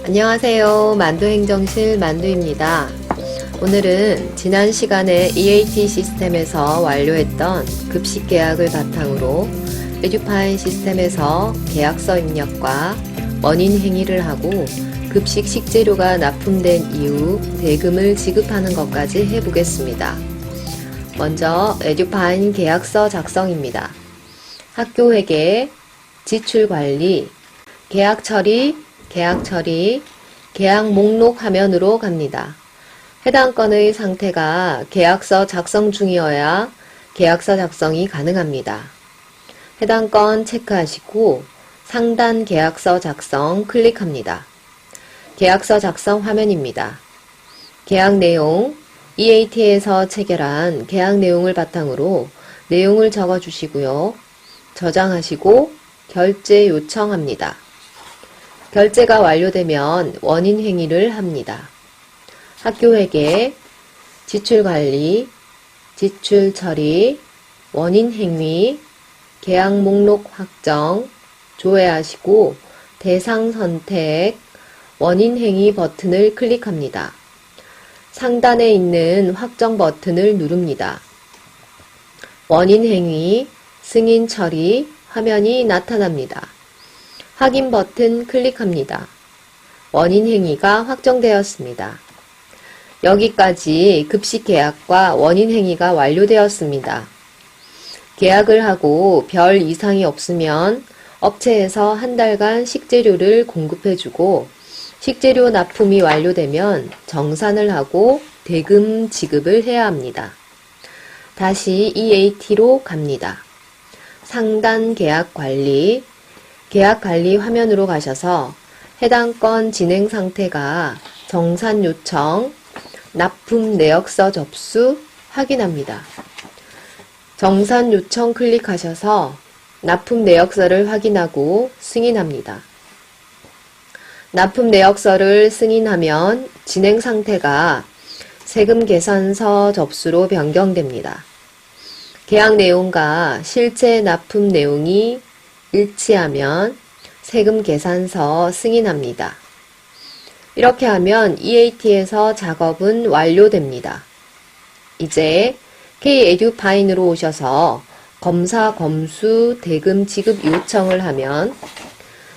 안녕하세요. 만두행정실 만두입니다. 오늘은 지난 시간에 EAT 시스템에서 완료했던 급식 계약을 바탕으로 에듀파인 시스템에서 계약서 입력과 원인 행위를 하고 급식 식재료가 납품된 이후 대금을 지급하는 것까지 해보겠습니다. 먼저 에듀파인 계약서 작성입니다. 학교 회계, 지출 관리, 계약 처리, 계약 목록 화면으로 갑니다. 해당 건의 상태가 계약서 작성 중이어야 계약서 작성이 가능합니다. 해당 건 체크하시고 상단 계약서 작성 클릭합니다. 계약서 작성 화면입니다. 계약 내용, EAT에서 체결한 계약 내용을 바탕으로 내용을 적어주시고요. 저장하시고 결제 요청합니다. 결제가 완료되면 원인 행위를 합니다. 학교 회계, 지출 관리, 지출 처리, 원인 행위, 계약 목록 확정, 조회하시고 대상 선택, 원인 행위 버튼을 클릭합니다. 상단에 있는 확정 버튼을 누릅니다. 원인 행위, 승인 처리 화면이 나타납니다. 확인 버튼 클릭합니다. 원인 행위가 확정되었습니다. 여기까지 급식 계약과 원인 행위가 완료되었습니다. 계약을 하고 별 이상이 없으면 업체에서 한 달간 식재료를 공급해주고 식재료 납품이 완료되면 정산을 하고 대금 지급을 해야 합니다. 다시 EAT로 갑니다. 상단 계약 관리, 계약 관리 화면으로 가셔서 해당 건 진행 상태가 정산 요청, 납품 내역서 접수 확인합니다. 정산 요청 클릭하셔서 납품 내역서를 확인하고 승인합니다. 납품 내역서를 승인하면 진행 상태가 세금 계산서 접수로 변경됩니다. 계약 내용과 실제 납품 내용이 일치하면 세금 계산서 승인합니다. 이렇게 하면 EAT에서 작업은 완료됩니다. 이제 K-에듀파인으로 오셔서 검사 검수 대금 지급 요청을 하면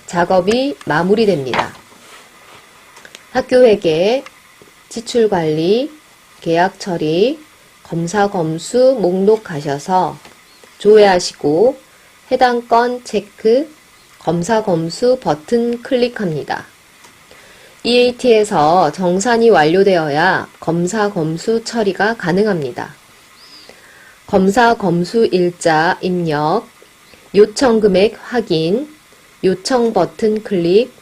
작업이 마무리됩니다. 학교 회계, 지출 관리, 계약 처리, 검사 검수 목록 가셔서 조회하시고 해당 건 체크, 검사 검수 버튼 클릭합니다. EAT에서 정산이 완료되어야 검사 검수 처리가 가능합니다. 검사 검수 일자 입력, 요청 금액 확인, 요청 버튼 클릭,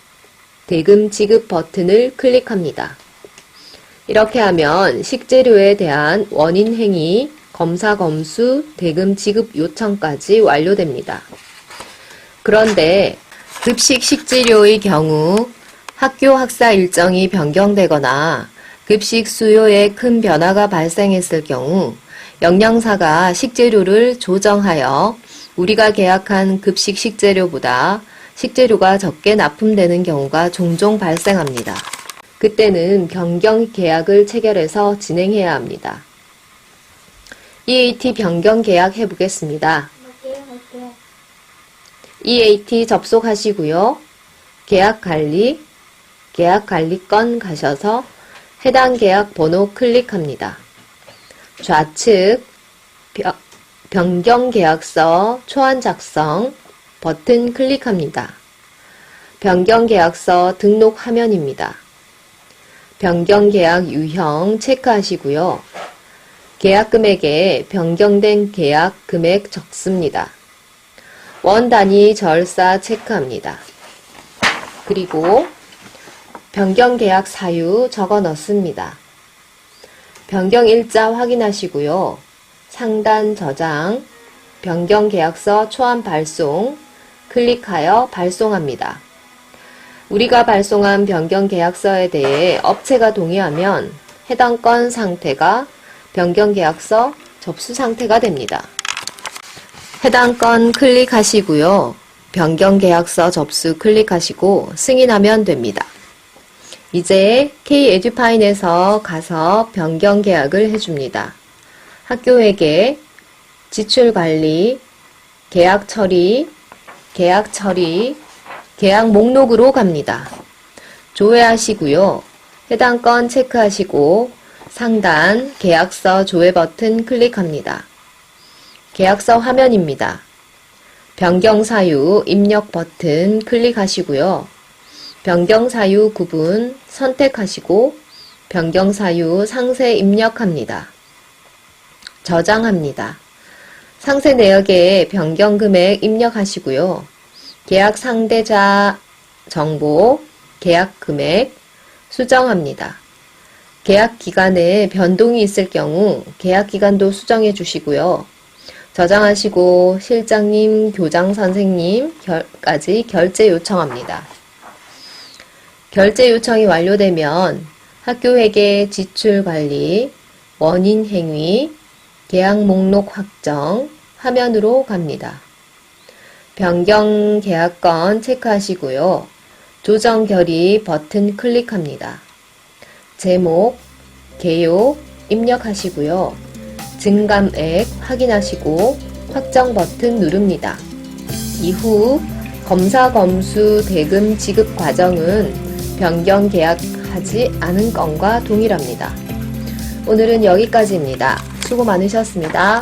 대금 지급 버튼을 클릭합니다. 이렇게 하면 식재료에 대한 원인 행위, 검사 검수, 대금 지급 요청까지 완료됩니다. 그런데 급식 식재료의 경우 학교 학사 일정이 변경되거나 급식 수요에 큰 변화가 발생했을 경우 영양사가 식재료를 조정하여 우리가 계약한 급식 식재료보다 식재료가 적게 납품되는 경우가 종종 발생합니다. 그때는 변경 계약을 체결해서 진행해야 합니다. EAT 변경 계약 해보겠습니다. EAT 접속하시고요. 계약 관리 건 가셔서 해당 계약 번호 클릭합니다. 좌측 변경 계약서 초안 작성 버튼 클릭합니다. 변경 계약서 등록 화면입니다. 변경 계약 유형 체크하시고요. 계약 금액에 변경된 계약 금액 적습니다. 원 단위 절사 체크합니다. 그리고 변경 계약 사유 적어 넣습니다. 변경 일자 확인하시고요. 상단 저장, 변경 계약서 초안 발송 클릭하여 발송합니다. 우리가 발송한 변경 계약서에 대해 업체가 동의하면 해당 건 상태가 변경 계약서 접수 상태가 됩니다. 해당 건 클릭하시고요. 변경 계약서 접수 클릭하시고 승인하면 됩니다. 이제 K-에듀파인에서 가서 변경 계약을 해줍니다. 학교회계, 지출관리, 계약 처리, 계약 목록으로 갑니다. 조회하시고요. 해당 건 체크하시고 상단 계약서 조회 버튼 클릭합니다. 계약서 화면입니다. 변경 사유 입력 버튼 클릭하시고요. 변경 사유 구분 선택하시고 변경 사유 상세 입력합니다. 저장합니다. 상세 내역에 변경 금액 입력하시고요. 계약 상대자 정보, 계약 금액 수정합니다. 계약 기간에 변동이 있을 경우 계약 기간도 수정해 주시고요. 저장하시고 실장님, 교장 선생님까지 결제 요청합니다. 결제 요청이 완료되면 학교회계 지출관리, 원인행위, 계약 목록 확정 화면으로 갑니다. 변경 계약건 체크하시고요. 조정 결의 버튼 클릭합니다. 제목, 개요 입력하시고요. 증감액 확인하시고 확정 버튼 누릅니다. 이후 검사 검수 대금 지급 과정은 변경 계약하지 않은 건과 동일합니다. 오늘은 여기까지입니다. 수고 많으셨습니다.